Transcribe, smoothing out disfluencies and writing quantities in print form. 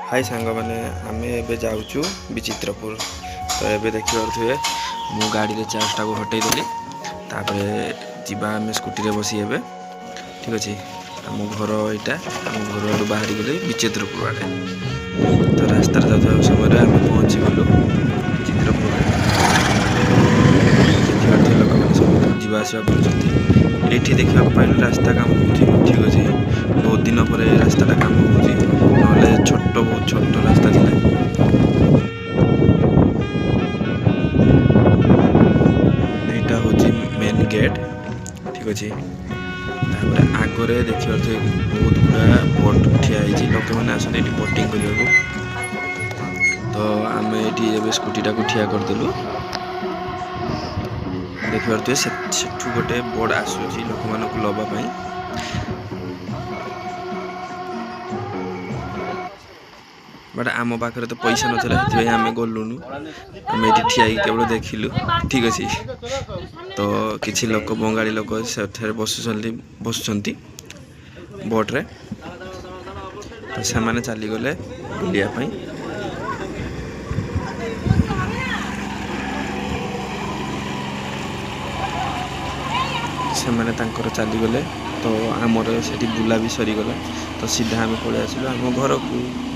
हाय सांग मैंने आम ए जाऊँ विचित्रपुर तो ये देखिए मु गाड़ी चार्जटा को हटेदेली जावा आम स्कूटी बसी ए ठीक अच्छे आम घर यहाँ आम घर बाहरी गले विचित्रपुर आड़े तो रास्तार जाता समय आम पहुँची गलु विचित्रपुर देखिए लोक मैंने सब जावासवा कर देखा पाइल रास्ता काम हो ठीक अच्छे बहुत दिन पर रास्ता काम हो छोट बहुत छोट रास्ता थी यहाँ हूँ मेन गेट ठीक अच्छे आगरे देखिए बहुत गुड़ा बोट ठिया लोक मैंने आसते बोटिंग करने तो आम ये स्कूटीटा को ठिया करदेलु देखिए सेठू गोटे बोर्ड आसूची लोक मानक लवाई बट आम पाखे तो पैसा नाला आम गलुनु आम ये ठिया केवल देखिलु ठीक अच्छे तो किसी लोक बंगाली लोक से बसुँच बोट्रे तो से चलीगले बुलायापी से चलीगले तो आमर से बुला भी सरीगला तो सीधा आम पलि आसिलु आम घर को।